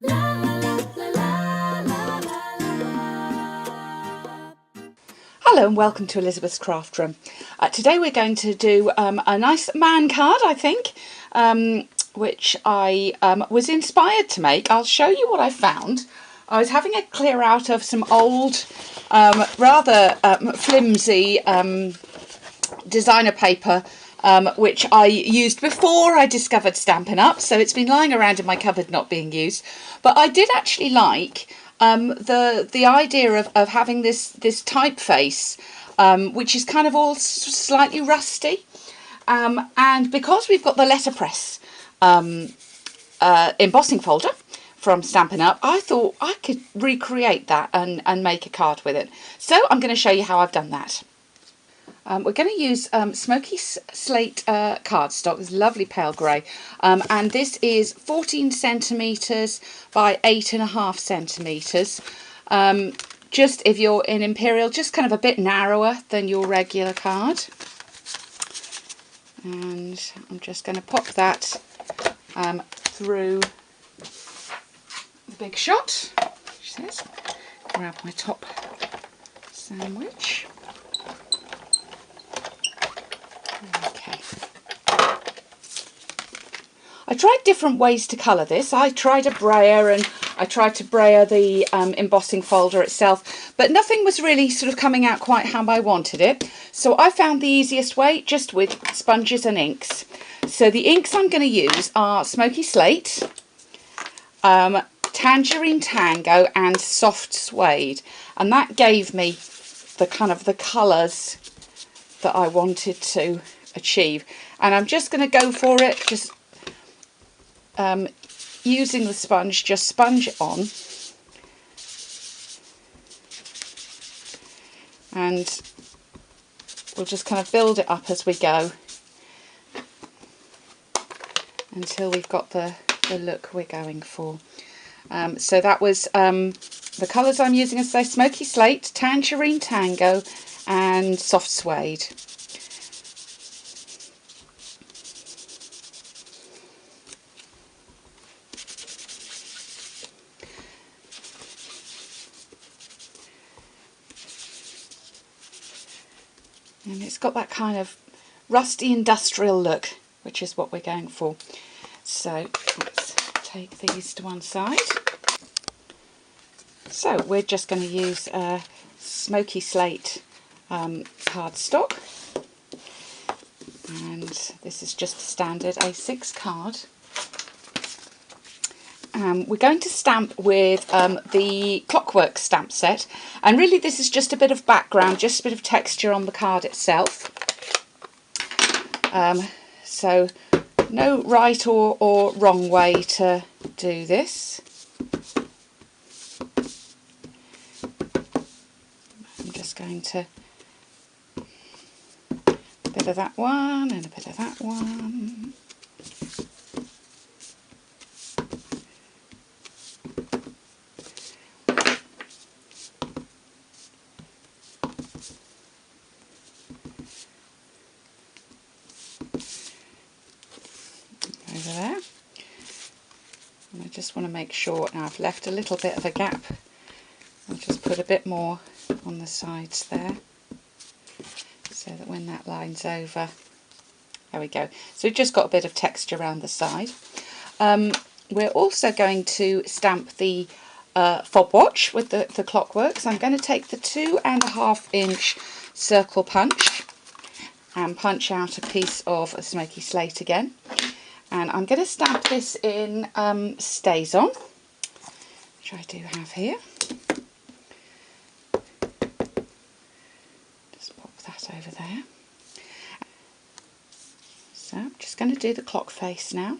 Hello and welcome to Elizabeth's Craft Room. Today we're going to do a nice man card, I think, which I was inspired to make. I'll show you what I found. I was having a clear out of some old, rather flimsy designer paper, which I used before I discovered Stampin' Up, so it's been lying around in my cupboard not being used. But I did actually like the idea of having this typeface, which is kind of all slightly rusty, and because we've got the letterpress embossing folder from Stampin' Up, I thought I could recreate that and make a card with it. So I'm going to show you how I've done that. We're going to use smoky slate cardstock, this lovely pale grey, and this is 14 centimetres by 8.5 centimetres. Just if you're in Imperial, just kind of a bit narrower than your regular card. And I'm just going to pop that through the Big Shot, which says, grab my top sandwich. Okay. I tried different ways to colour this. I tried a brayer and I tried to brayer the embossing folder itself, but nothing was really sort of coming out quite how I wanted it. So I found the easiest way just with sponges and inks. So the inks I'm going to use are Smoky Slate, Tangerine Tango and Soft Suede, and that gave me the kind of the colours that I wanted to achieve. And I'm just going to go for it, just using the sponge, just sponge it on, and we'll just kind of build it up as we go until we've got the look we're going for. So that was the colours I'm using, as I say, Smoky Slate, Tangerine Tango and Soft Suede. And it's got that kind of rusty industrial look, which is what we're going for. So let's take these to one side. So we're just going to use Smoky Slate cardstock, and this is just a standard A6 card. We're going to stamp with the Clockwork stamp set, and really this is just a bit of background, just a bit of texture on the card itself. So no right or wrong way to do this. I'm just going to a bit of that one and a bit of that one. Over there. And I just want to make sure, now I've left a little bit of a gap, I'll just put a bit more on the sides there, so that when that lines over, there we go. So we've just got a bit of texture around the side. We're also going to stamp the fob watch with the Clockwork. So I'm going to take the 2.5 inch circle punch and punch out a piece of a Smoky Slate again. And I'm going to stamp this in Stays On, which I do have here. Just pop that over there. So I'm just going to do the clock face now.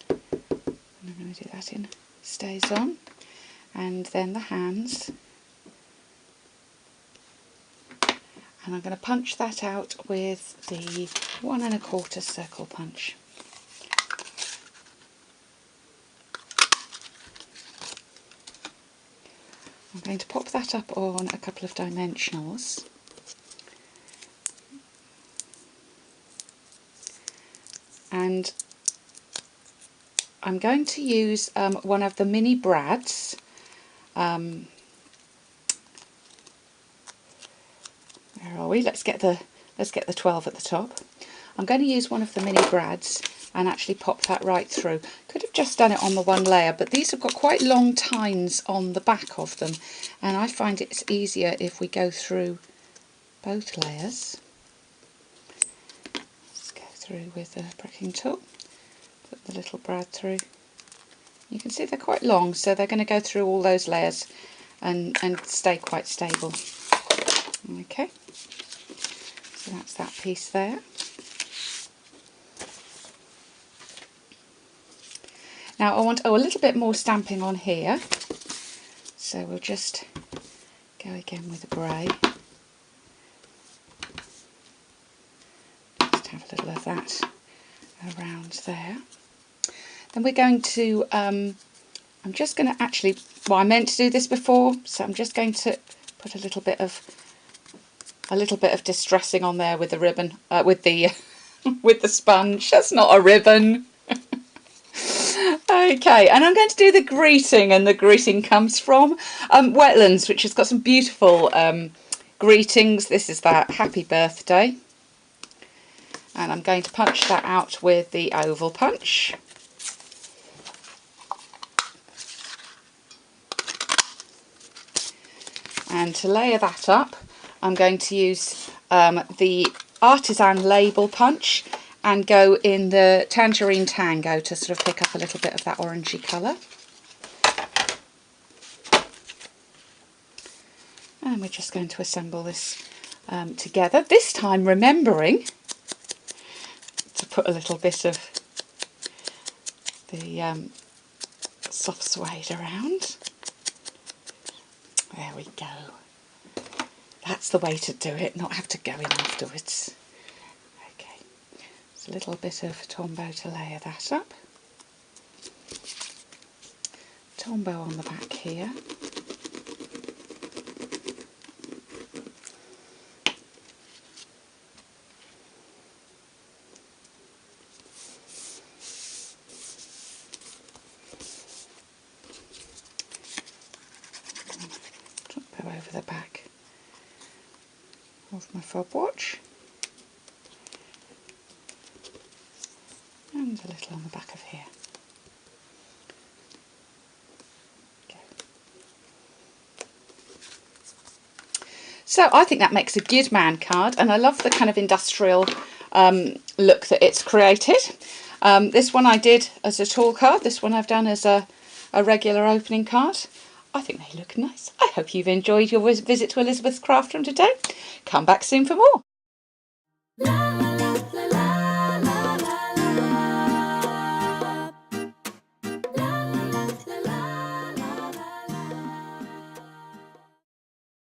And I'm going to do that in Stays On. And then the hands. And I'm going to punch that out with the 1 1/4 circle punch. I'm going to pop that up on a couple of dimensionals. And I'm going to use one of the mini brads. Where are we? Let's get the 12 at the top. I'm going to use one of the mini brads and actually pop that right through. Could have just done it on the one layer, but these have got quite long tines on the back of them, and I find it's easier if we go through both layers. Let's go through with the pricking tool, put the little brad through. You can see they're quite long, so they're going to go through all those layers and stay quite stable. Okay, so that's that piece there. Now I want a little bit more stamping on here, so we'll just go again with the grey. Just have a little of that around there. Then we're going to, I'm just going to actually, well, I meant to do this before, so I'm just going to put a little bit of distressing on there with the ribbon, with the with the sponge. That's not a ribbon. Okay, and I'm going to do the greeting, and the greeting comes from Wetlands, which has got some beautiful greetings. This is that happy birthday, and I'm going to punch that out with the oval punch. And to layer that up, I'm going to use the artisan label punch and go in the Tangerine Tango to sort of pick up a little bit of that orangey colour. And we're just going to assemble this together, this time remembering to put a little bit of the soft suede around. There we go. That's the way to do it, not have to go in afterwards. Okay, just a little bit of Tombow to layer that up. Tombow on the back here. Over the back of my fob watch, and a little on the back of here. Okay. So I think that makes a good man card, and I love the kind of industrial look that it's created. This one I did as a tall card, this one I've done as a regular opening card. I think they look nice. I hope you've enjoyed your visit to Elizabeth's Craft Room today. Come back soon for more.